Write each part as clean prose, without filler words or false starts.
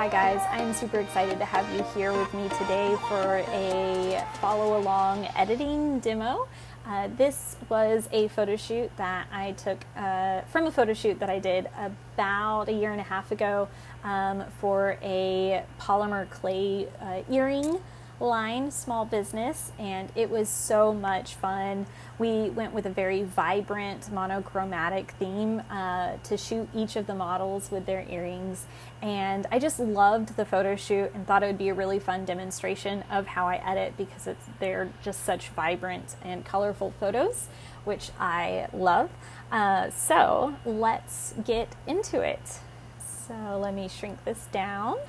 Hi guys, I'm super excited to have you here with me today for a follow along editing demo. This was a photo shoot that I took from a photo shoot that I did about a year and a half ago for a polymer clay earring line, small business, and it was so much fun. We went with a very vibrant monochromatic theme to shoot each of the models with their earrings, and I just loved the photo shoot and thought it would be a really fun demonstration of how I edit because they're just such vibrant and colorful photos, which I love. So let's get into it. So let me shrink this down,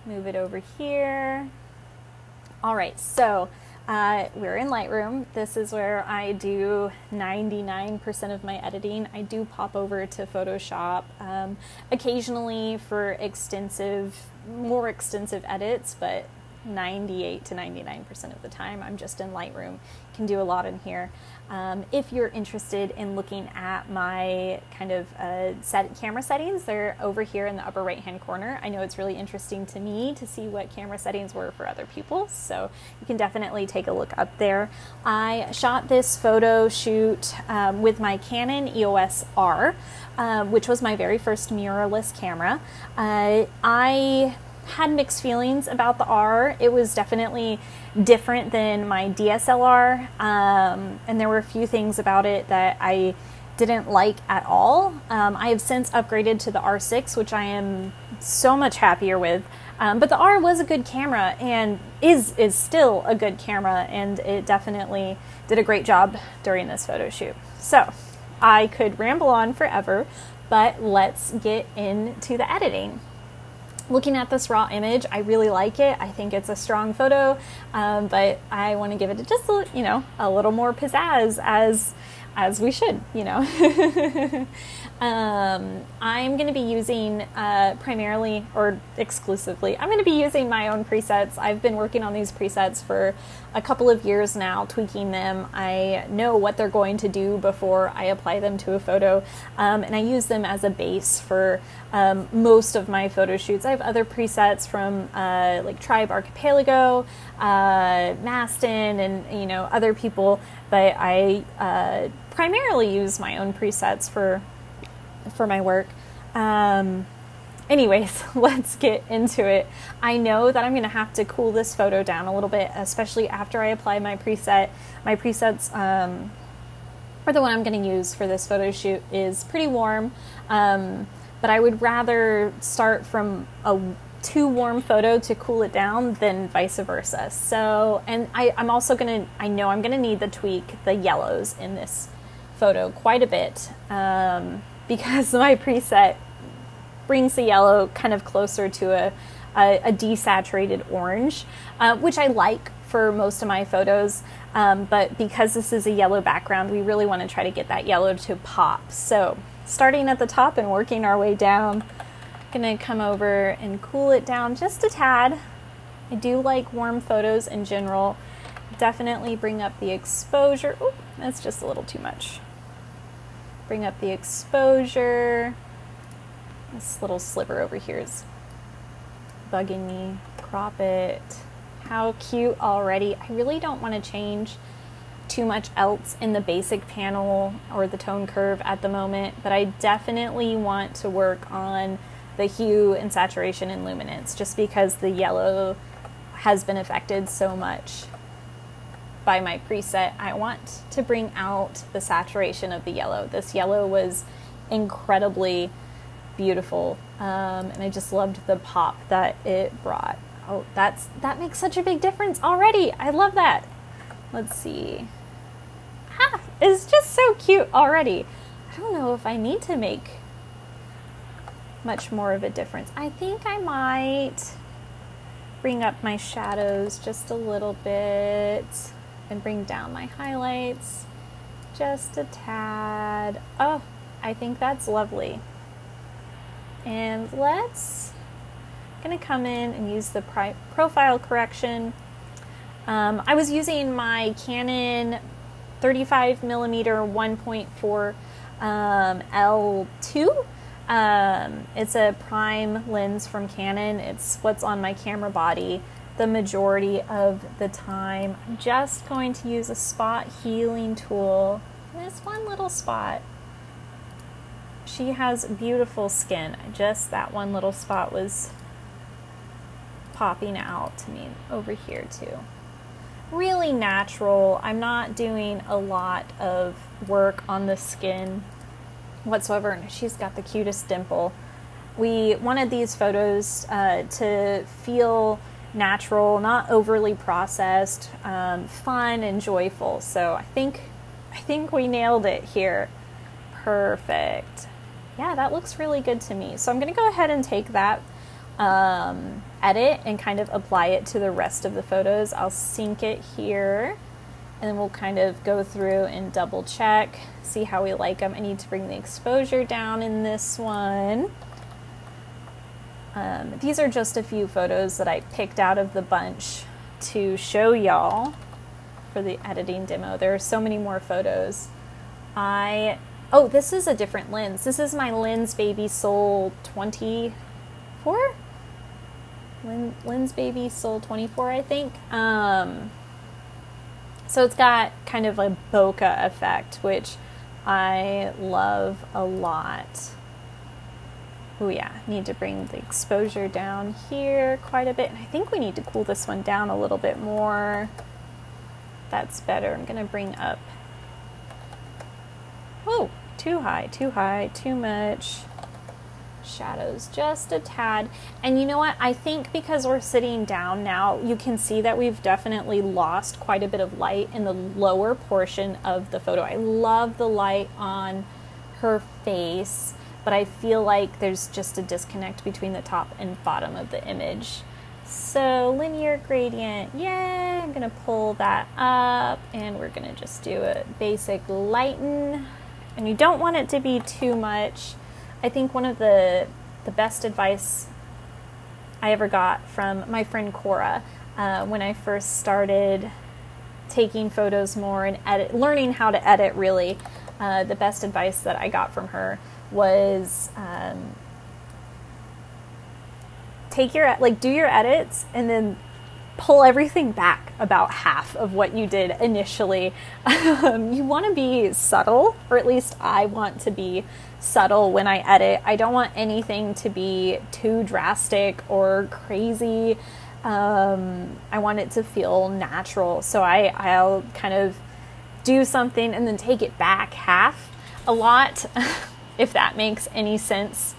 move it over here. All right, so we're in Lightroom. This is where I do 99% of my editing. I do pop over to Photoshop occasionally for more extensive edits, but 98 to 99% of the time I'm just in Lightroom. You can do a lot in here. If you're interested in looking at my kind of camera settings, they're over here in the upper right hand corner. I know it's really interesting to me to see what camera settings were for other people, so you can definitely take a look up there. I shot this photo shoot with my Canon EOS R, which was my very first mirrorless camera. I had mixed feelings about the R. It was definitely different than my DSLR, and there were a few things about it that I didn't like at all. I have since upgraded to the R6, which I am so much happier with, but the R was a good camera and is still a good camera, and it definitely did a great job during this photo shoot. So I could ramble on forever, but let's get into the editing. Looking at this raw image, I really like it. I think it's a strong photo, but I want to give it just a little more pizzazz, as we should, I'm going to be using primarily or exclusively, I'm going to be using my own presets. I've been working on these presets for a couple of years now, tweaking them. I know what they're going to do before I apply them to a photo, and I use them as a base for most of my photo shoots. I have other presets from like Tribe Archipelago, Maston, and other people, but I primarily use my own presets for my work. Anyways, let's get into it. I know that I'm going to have to cool this photo down a little bit, especially after I apply my preset. My presets, or the one I'm going to use for this photo shoot, is pretty warm, but I would rather start from a too warm photo to cool it down than vice versa. So, and I'm also going to, I know I'm going to need to tweak the yellows in this photo quite a bit, because my preset brings the yellow kind of closer to a desaturated orange, which I like for most of my photos, but because this is a yellow background, we really want to try to get that yellow to pop. So starting at the top and working our way down, I'm going to come over and cool it down just a tad. I do like warm photos in general. Definitely bring up the exposure. Oop, that's just a little too much. Bring up the exposure. This little sliver over here is bugging me. Crop it. How cute already. I really don't want to change too much else in the basic panel or the tone curve at the moment, but I definitely want to work on the hue and saturation and luminance, just because the yellow has been affected so much by my preset. I want to bring out the saturation of the yellow. This yellow was incredibly beautiful, and I just loved the pop that it brought. Oh, that makes such a big difference already. I love that. Let's see. It's just so cute already. I don't know if I need to make much more of a difference. I think I might bring up my shadows just a little bit and bring down my highlights just a tad. Oh, I think that's lovely. And I'm gonna come in and use the profile correction. I was using my Canon 35mm 1.4 L2 It's a prime lens from Canon. It's what's on my camera body the majority of the time. I'm just going to use a spot healing tool. This one little spot. She has beautiful skin. Just that one little spot was popping out to me over here too. Really natural. I'm not doing a lot of work on the skin whatsoever. And she's got the cutest dimple. We wanted these photos to feel natural, not overly processed, fun and joyful. So I think we nailed it here. Perfect. Yeah, that looks really good to me. So I'm going to go ahead and take that edit and kind of apply it to the rest of the photos. I'll sync it here, and then we'll kind of go through and double check, see how we like them. I need to bring the exposure down in this one. These are just a few photos that I picked out of the bunch to show y'all for the editing demo. There are so many more photos. Oh, this is a different lens. This is my Lens Baby Soul 24? Lens Baby Soul 24, I think. So it's got kind of a bokeh effect, which I love a lot. Oh yeah, need to bring the exposure down here quite a bit. And I think we need to cool this one down a little bit more. That's better. I'm gonna bring up. Oh, too high, too much. Shadows just a tad. And you know what? I think because we're sitting down now, you can see that we've definitely lost quite a bit of light in the lower portion of the photo. I love the light on her face, but I feel like there's just a disconnect between the top and bottom of the image. So linear gradient, yay! I'm gonna pull that up and we're gonna just do a basic lighten. And you don't want it to be too much. I think one of the best advice I ever got from my friend Cora when I first started taking photos more and learning how to edit really, the best advice that I got from her was do your edits and then pull everything back about half of what you did initially. You want to be subtle, or at least I want to be subtle when I edit. I don't want anything to be too drastic or crazy. I want it to feel natural. So I'll kind of do something and then take it back half a lot, if that makes any sense.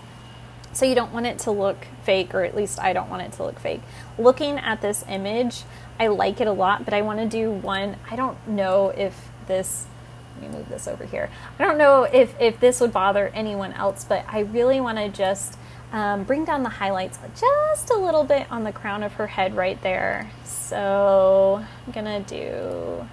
So you don't want it to look fake, or at least I don't want it to look fake. Looking at this image, I like it a lot, but I want to do one. I don't know if this, let me move this over here. I don't know if this would bother anyone else, but I really want to just bring down the highlights just a little bit on the crown of her head right there. So I'm gonna do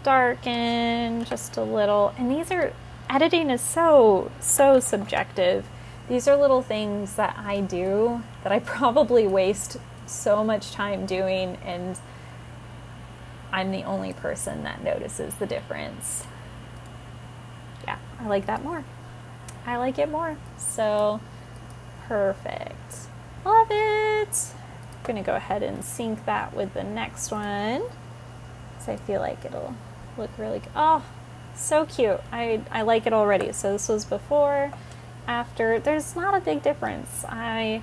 darken just a little. And these are, editing is so subjective. These are little things that I do that I probably waste so much time doing, and I'm the only person that notices the difference. Yeah, I like that more. I like it more. So, perfect. Love it. I'm gonna go ahead and sync that with the next one, because I feel like it'll look really good. Oh, so cute. I like it already. So this was before, after. There's not a big difference. I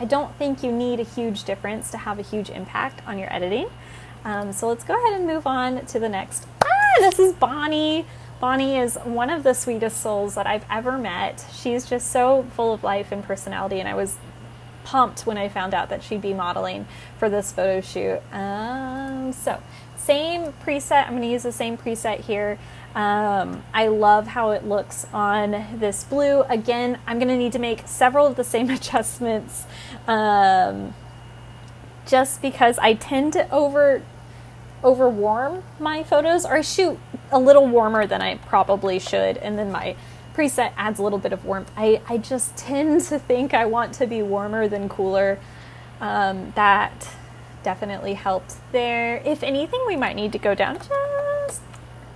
don't think you need a huge difference to have a huge impact on your editing. So let's go ahead and move on to the next. This is Bonnie. Bonnie is one of the sweetest souls that I've ever met. She's just so full of life and personality, and I was pumped when I found out that she'd be modeling for this photo shoot. So same preset. I'm going to use the same preset here. I love how it looks on this blue. Again, I'm going to need to make several of the same adjustments, just because I tend to over warm my photos, or I shoot a little warmer than I probably should, and then my preset adds a little bit of warmth. I just tend to think I want to be warmer than cooler. That definitely helped there. If anything, we might need to go down just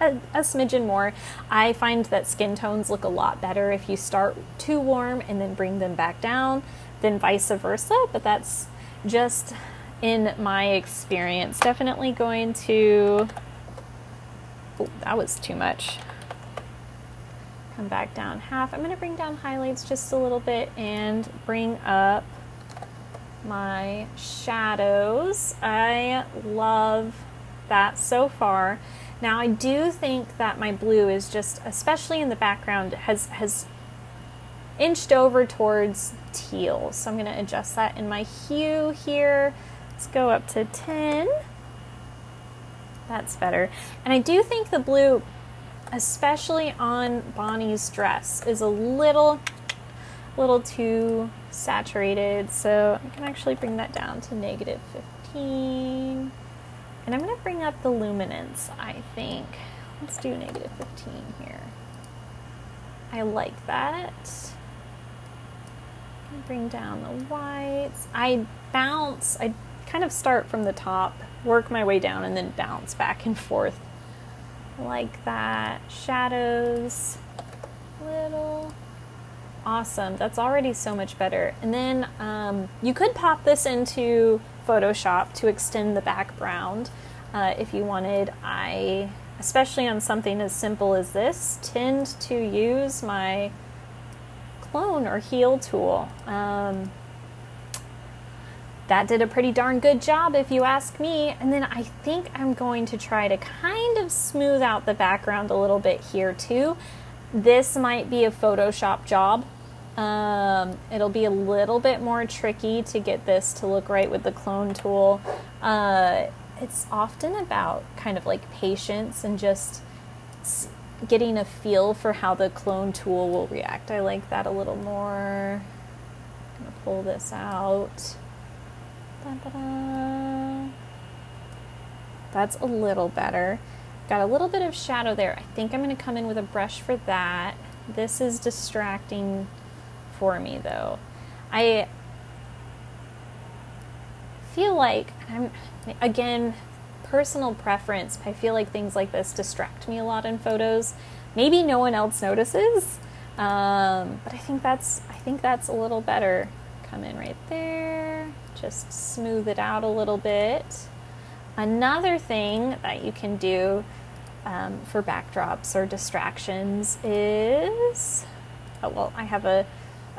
a smidgen more. I find that skin tones look a lot better if you start too warm and then bring them back down than vice versa, but that's just in my experience. Definitely going to, oh, that was too much. Come back down half. I'm going to bring down highlights just a little bit and bring up my shadows. I love that so far. Now I do think that my blue is just, especially in the background, has inched over towards teal. So I'm going to adjust that in my hue here. Let's go up to 10. That's better. And I do think the blue, especially on Bonnie's dress, is a little too saturated. So I can actually bring that down to -15. And I'm going to bring up the luminance, I think. Let's do -15 here. I like that. Bring down the whites. I kind of start from the top, work my way down, and then bounce back and forth. Like that. Shadows. Little. Awesome. That's already so much better. And then you could pop this into Photoshop to extend the background if you wanted. I, especially on something as simple as this, tend to use my clone or heal tool. That did a pretty darn good job if you ask me. And then I think I'm going to try to kind of smooth out the background a little bit here too. This might be a Photoshop job. It'll be a little bit more tricky to get this to look right with the clone tool. It's often about kind of like patience and just getting a feel for how the clone tool will react. I like that a little more. I'm gonna pull this out. Da-da-da. That's a little better. Got a little bit of shadow there. I think I'm going to come in with a brush for that. This is distracting for me though. I feel like, again, personal preference, I feel like things like this distract me a lot in photos. Maybe no one else notices, but I think that's a little better. Come in right there, just smooth it out a little bit. Another thing that you can do for backdrops or distractions is, oh, well, I have a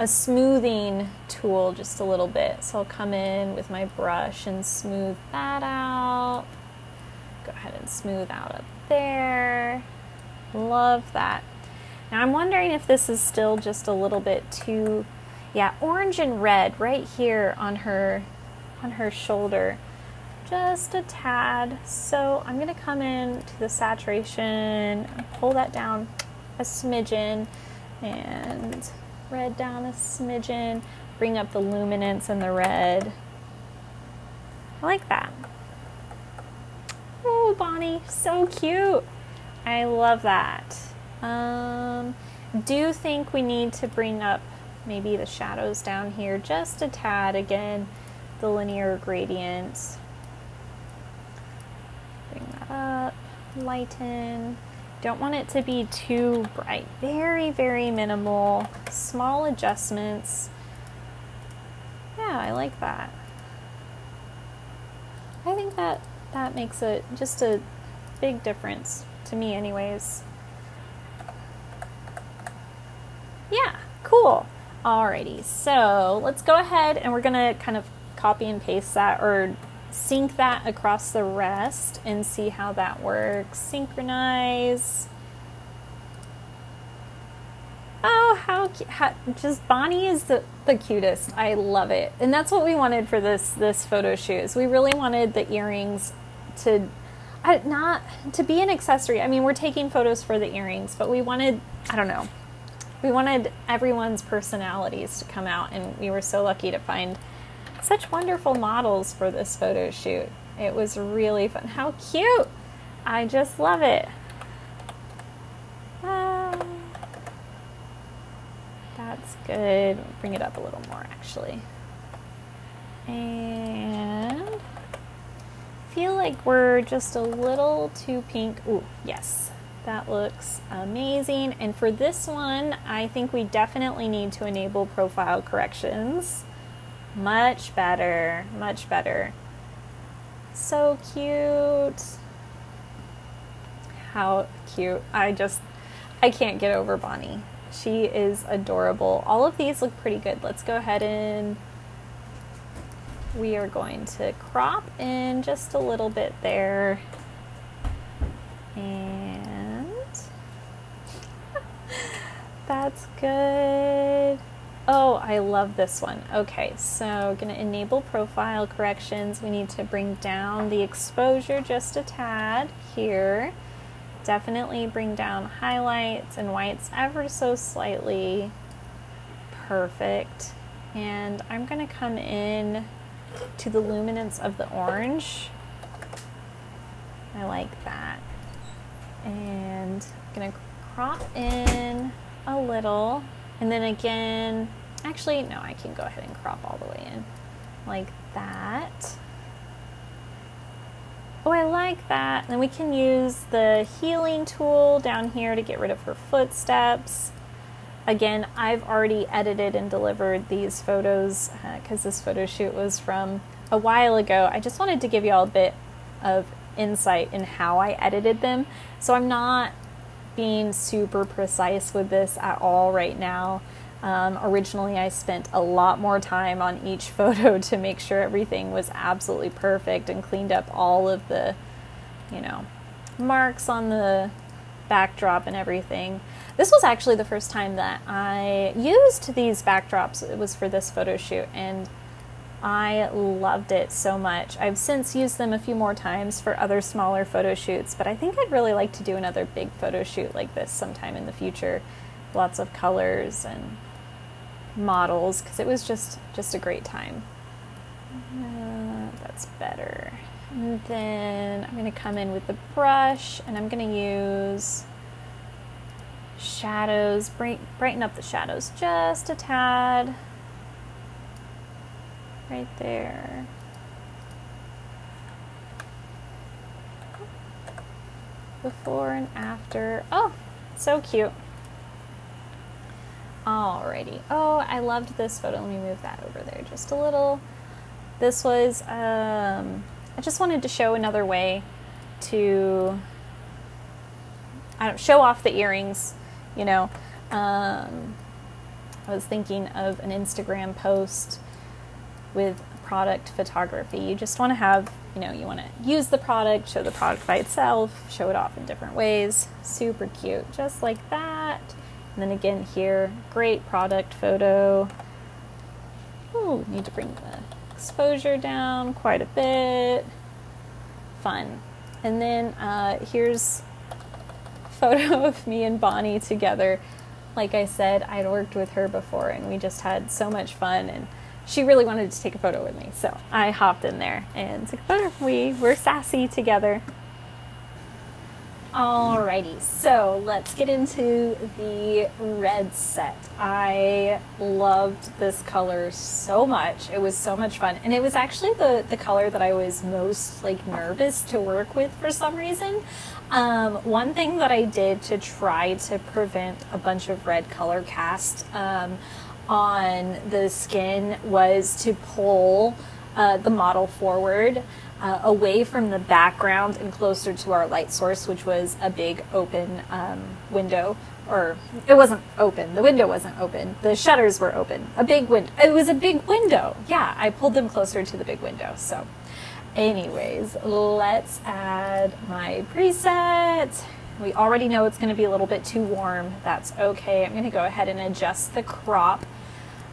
smoothing tool just a little bit. So I'll come in with my brush and smooth that out. Go ahead and smooth out up there. Love that. Now I'm wondering if this is still just a little bit too, yeah, orange and red right here on her shoulder. Just a tad. So I'm going to come in to the saturation and pull that down a smidgen and red down a smidgen. Bring up the luminance and the red. I like that. Oh, Bonnie, so cute. I love that. Do think we need to bring up maybe the shadows down here just a tad. Again, the linear gradients. Bring that up, lighten. Don't want it to be too bright. Very, very minimal, small adjustments. Yeah, I like that. I think that makes just a big difference to me anyways. Yeah, cool. Alrighty, so let's go ahead and we're gonna kind of copy and paste that or sync that across the rest and see how that works. Synchronize. Oh, how just Bonnie is the cutest. I love it. And that's what we wanted for this photo shoot. Is we really wanted the earrings to not to be an accessory. I mean, we're taking photos for the earrings, but we wanted, I don't know, we wanted everyone's personalities to come out, and we were so lucky to find such wonderful models for this photo shoot. It was really fun. How cute! I just love it. That's good. Bring it up a little more, actually. And feel like we're just a little too pink. Ooh, yes. That looks amazing. And for this one, I think we definitely need to enable profile corrections. Much better, much better. So cute. How cute. I can't get over Bonnie. She is adorable. All of these look pretty good. Let's go ahead and we are going to crop in just a little bit there. And that's good. Oh, I love this one. Okay, so gonna enable profile corrections. We need to bring down the exposure just a tad here. Definitely bring down highlights and whites ever so slightly. Perfect. And I'm gonna come in to the luminance of the orange. I like that. And I'm gonna crop in a little. And then again, actually, no, I can go ahead and crop all the way in like that. Oh, I like that. And then we can use the healing tool down here to get rid of her footsteps. Again, I've already edited and delivered these photos because this photo shoot was from a while ago. I just wanted to give you all a bit of insight in how I edited them. So I'm not being super precise with this at all right now. Originally, I spent a lot more time on each photo to make sure everything was absolutely perfect and cleaned up all of the, you know, marks on the backdrop and everything. This was actually the first time that I used these backdrops. It was for this photo shoot, and I loved it so much. I've since used them a few more times for other smaller photo shoots, but I think I'd really like to do another big photo shoot like this sometime in the future. Lots of colors and models, because it was just a great time. That's better. And then I'm going to come in with the brush, and I'm going to use shadows, brighten up the shadows just a tad. Right there. Before and after. Oh, so cute. Alrighty. Oh, I loved this photo. Let me move that over there just a little. This was, I just wanted to show another way to show off the earrings, you know. I was thinking of an Instagram post with product photography. You just want to have, you know, you want to use the product, show the product by itself, show it off in different ways. Super cute, just like that. And then again here, great product photo. Ooh, need to bring the exposure down quite a bit. Fun. And then here's a photo of me and Bonnie together. Like I said, I'd worked with her before and we just had so much fun, and she really wanted to take a photo with me, so I hopped in there and took a photo. We were sassy together. Alrighty, so let's get into the red set. I loved this color so much. It was so much fun, and it was actually the color that I was most nervous to work with for some reason. One thing that I did to try to prevent a bunch of red color cast on the skin was to pull the model forward away from the background and closer to our light source, which was a big open window. Or it wasn't open, the window wasn't open, the shutters were open. A big window, it was a big window. Yeah, I pulled them closer to the big window. So anyways, let's add my preset. We already know it's going to be a little bit too warm. That's okay. I'm going to go ahead and adjust the crop.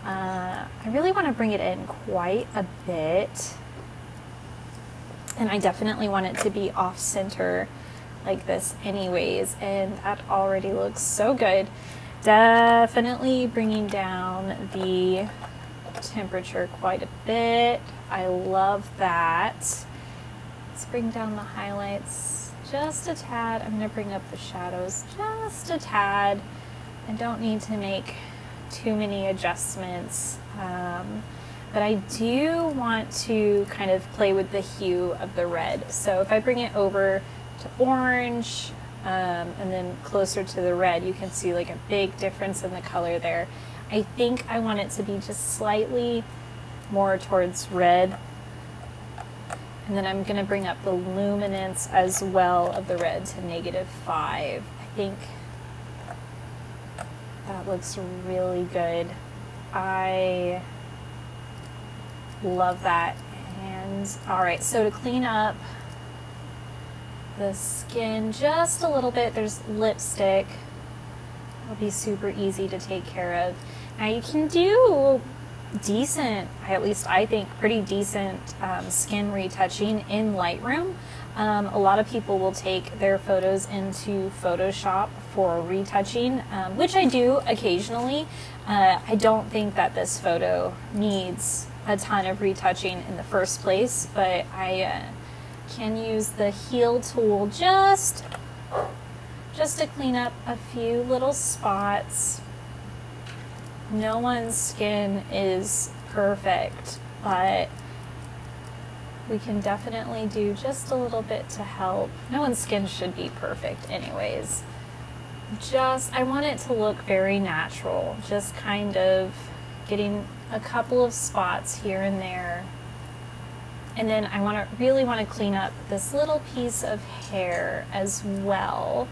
I really want to bring it in quite a bit. And I definitely want it to be off center like this anyways. And that already looks so good. Definitely bringing down the temperature quite a bit. I love that. Let's bring down the highlights just a tad. I'm going to bring up the shadows just a tad. I don't need to make too many adjustments, but I do want to kind of play with the hue of the red. So if I bring it over to orange, and then closer to the red, you can see like a big difference in the color there. I think I want it to be just slightly more towards red. And then I'm going to bring up the luminance as well of the red to -5. I think that looks really good. I love that. And all right, so to clean up the skin just a little bit, there's lipstick. It'll be super easy to take care of. Now you can do decent, at least I think, pretty decent skin retouching in Lightroom. A lot of people will take their photos into Photoshop for retouching, which I do occasionally. I don't think that this photo needs a ton of retouching in the first place, but I can use the heal tool just to clean up a few little spots. No one's skin is perfect, but we can definitely do just a little bit to help. No one's skin should be perfect anyways. I want it to look very natural, just kind of getting a couple of spots here and there. And then I really want to clean up this little piece of hair as well,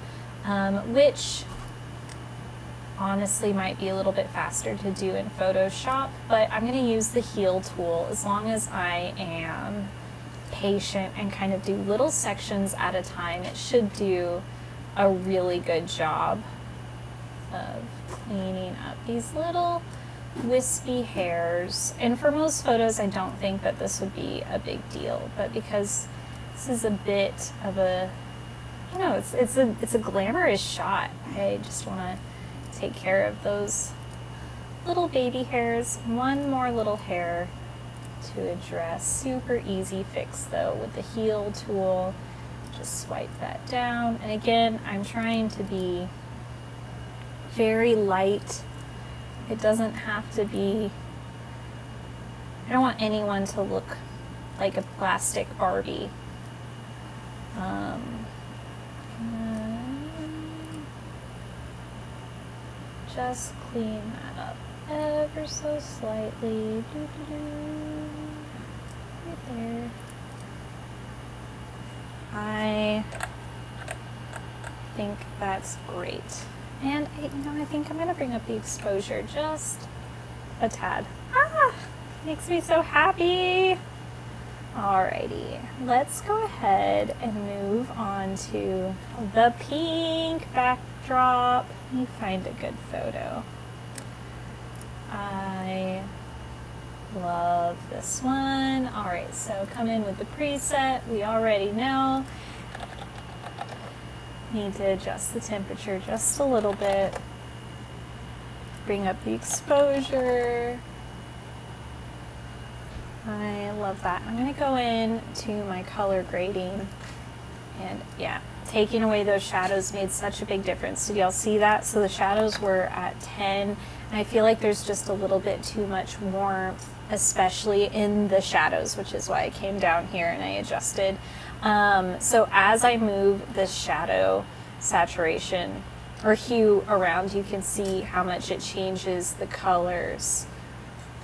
which honestly might be a little bit faster to do in Photoshop, but I'm going to use the heal tool as long as I am patient and kind of do little sections at a time. It should do a really good job of cleaning up these little wispy hairs. And for most photos, I don't think that this would be a big deal, but because this is a bit of a, you know, it's a glamorous shot, I just want to take care of those little baby hairs. One more little hair to address. Super easy fix though with the heal tool. Just swipe that down. And again, I'm trying to be very light. It doesn't have to be, I don't want anyone to look like a plastic Barbie. Just clean that up ever so slightly. Right there. I think that's great. And I think I'm going to bring up the exposure just a tad. Ah, makes me so happy. Alrighty, let's go ahead and move on to the pink backdrop. Let me find a good photo. I love this one. Alright, so come in with the preset. We already know. Need to adjust the temperature just a little bit. Bring up the exposure. I love that. I'm going to go in to my color grading, and yeah, taking away those shadows made such a big difference. Did y'all see that? So the shadows were at 10, and I feel like there's just a little bit too much warmth, especially in the shadows, which is why I came down here and I adjusted. So as I move this shadow saturation or hue around, you can see how much it changes the colors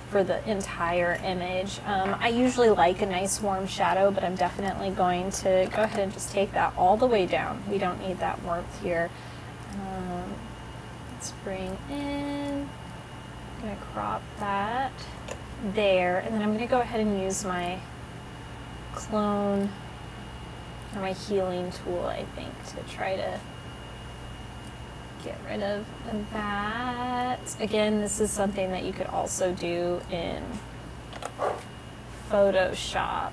for the entire image. I usually like a nice warm shadow, but I'm definitely going to go ahead and just take that all the way down. We don't need that warmth here. Let's bring in, I'm going to crop that there, and then I'm going to go ahead and use my clone or my healing tool, I think, to try to get rid of that. Again, this is something that you could also do in Photoshop.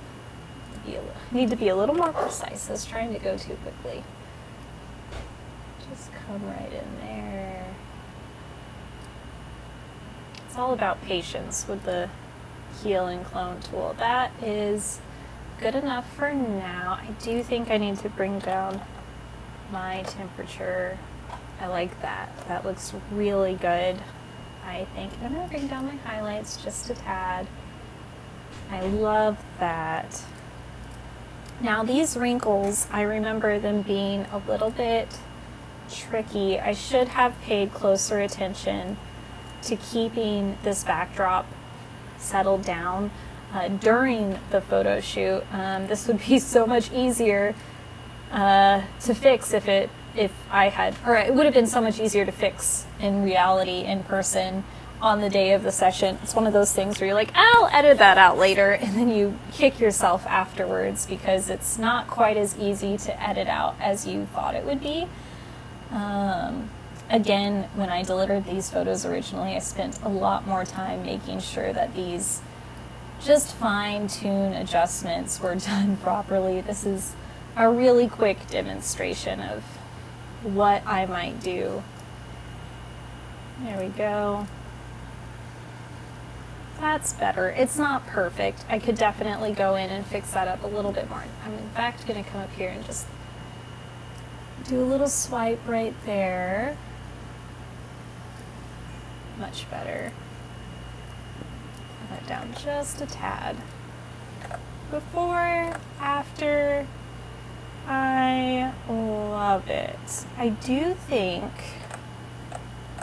Need to be a little more precise. I was trying to go too quickly. Just come right in there. It's all about patience with the heal and clone tool. That is good enough for now. I do think I need to bring down my temperature. I like that. That looks really good, I think. I'm going to bring down my highlights just a tad. I love that. Now these wrinkles, I remember them being a little bit tricky. I should have paid closer attention to keeping this backdrop settled down during the photo shoot. This would be so much easier to fix if I had, or it would have been so much easier to fix in reality, in person, on the day of the session. It's one of those things where you're like, I'll edit that out later, and then you kick yourself afterwards because it's not quite as easy to edit out as you thought it would be. Again, when I delivered these photos originally, I spent a lot more time making sure that these just fine-tune adjustments were done properly. This is a really quick demonstration of what I might do. There we go. That's better. It's not perfect. I could definitely go in and fix that up a little bit more. I'm in fact going to come up here and just do a little swipe right there. Much better. Put that down just a tad. Before, after, I love it. I do think,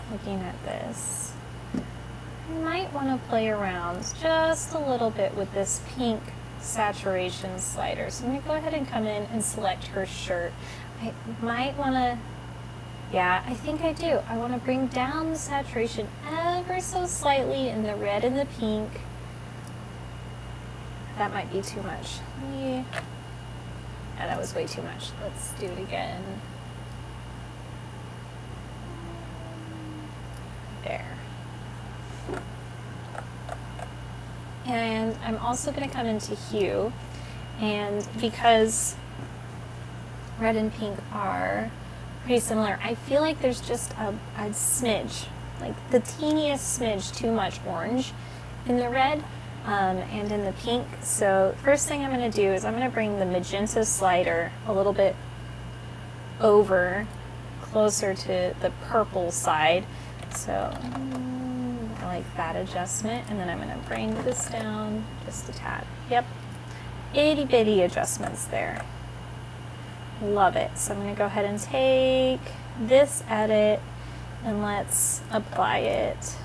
looking at this, I might want to play around just a little bit with this pink saturation slider. So I'm going to go ahead and come in and select her shirt. I might want to, yeah, I think I do. I want to bring down the saturation ever so slightly in the red and the pink. That might be too much. Yeah, that was way too much. Let's do it again. There. And I'm also going to come into hue, and because red and pink are pretty similar, I feel like there's just a smidge, like the teeniest smidge too much orange in the red and in the pink. So first thing I'm going to do is I'm going to bring the magenta slider a little bit over, closer to the purple side. So I like that adjustment, and then I'm going to bring this down just a tad. Yep, itty bitty adjustments there. Love it. So I'm going to go ahead and take this edit and let's apply it,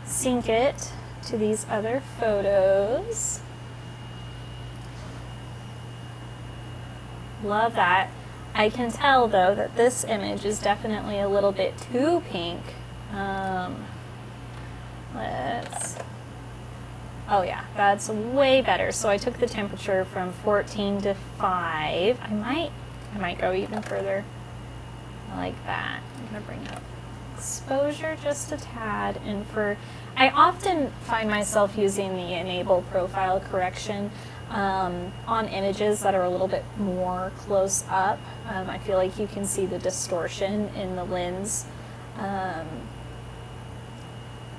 sync it to these other photos. Love that. I can tell though that this image is definitely a little bit too pink. Oh yeah, that's way better. So I took the temperature from 14 to 5. I might go even further. I like that. I'm gonna bring up exposure just a tad, and I often find myself using the enable profile correction on images that are a little bit more close up. I feel like you can see the distortion in the lens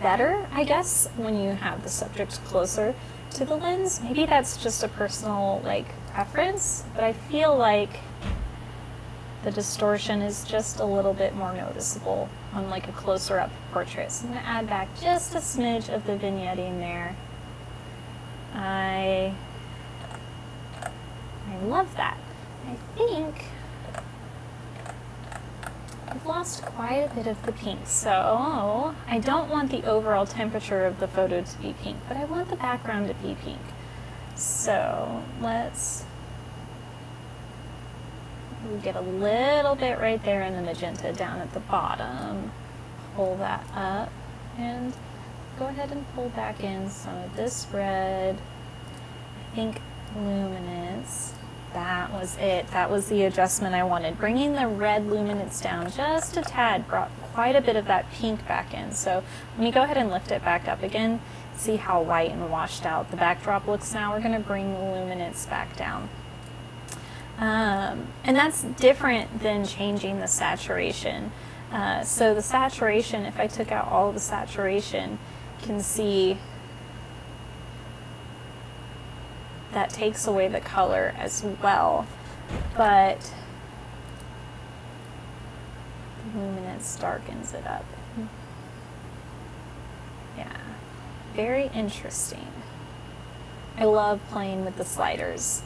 better, I guess, when you have the subject closer to the lens. Maybe that's just a personal preference, but I feel like the distortion is just a little bit more noticeable on a closer up portrait. So I'm going to add back just a smidge of the vignetting there. I love that. I think I've lost quite a bit of the pink, so I don't want the overall temperature of the photo to be pink, but I want the background to be pink. So let's get a little bit right there in the magenta down at the bottom. Pull that up and go ahead and pull back in some of this red. I think luminance. That was it. That was the adjustment I wanted. Bringing the red luminance down just a tad brought quite a bit of that pink back in. So let me go ahead and lift it back up again. See how white and washed out the backdrop looks now. We're going to bring the luminance back down. And that's different than changing the saturation. So the saturation, if I took out all of the saturation, you can see that takes away the color as well, but the luminance darkens it up. Yeah, very interesting. I love playing with the sliders.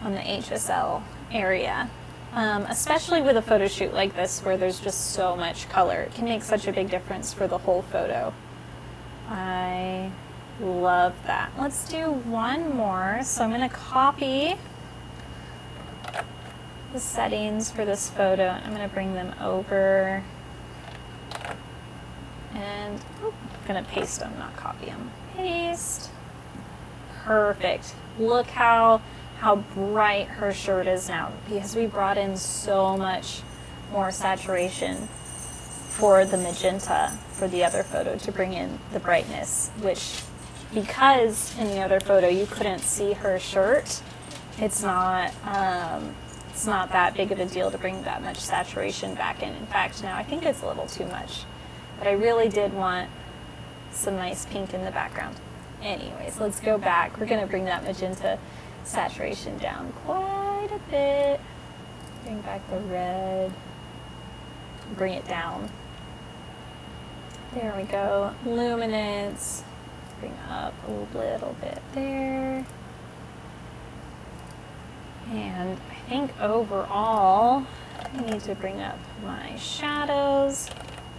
on the HSL area. Especially with a photo shoot like this where there's just so much color. It can make such a big difference for the whole photo. I love that. Let's do one more. So I'm going to copy the settings for this photo. I'm going to bring them over and I'm going to paste them, not copy them. Paste. Perfect. Look how bright her shirt is now, because we brought in so much more saturation for the magenta for the other photo to bring in the brightness, which, because in the other photo you couldn't see her shirt, it's not that big of a deal to bring that much saturation back in. In fact, now I think it's a little too much, but I really did want some nice pink in the background. Anyways, let's go back. We're going to bring that magenta saturation down quite a bit. Bring back the red. Bring it down. There we go. Luminance. Bring up a little bit there. And I think overall, I need to bring up my shadows.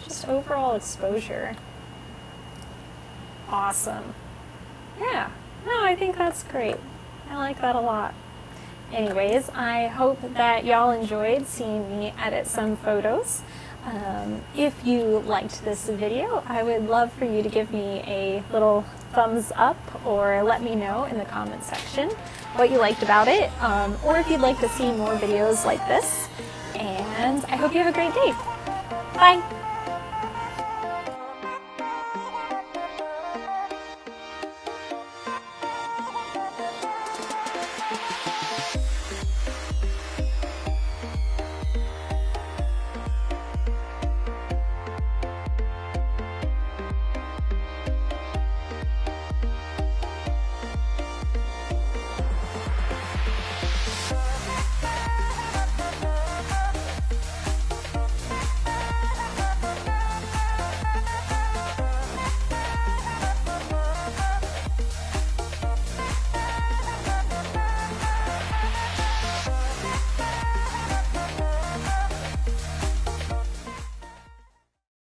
Just overall exposure. Awesome. Yeah. No, I think that's great. I like that a lot. Anyways, I hope that y'all enjoyed seeing me edit some photos. If you liked this video, I would love for you to give me a little thumbs up or let me know in the comment section what you liked about it, or if you'd like to see more videos like this. And I hope you have a great day. Bye!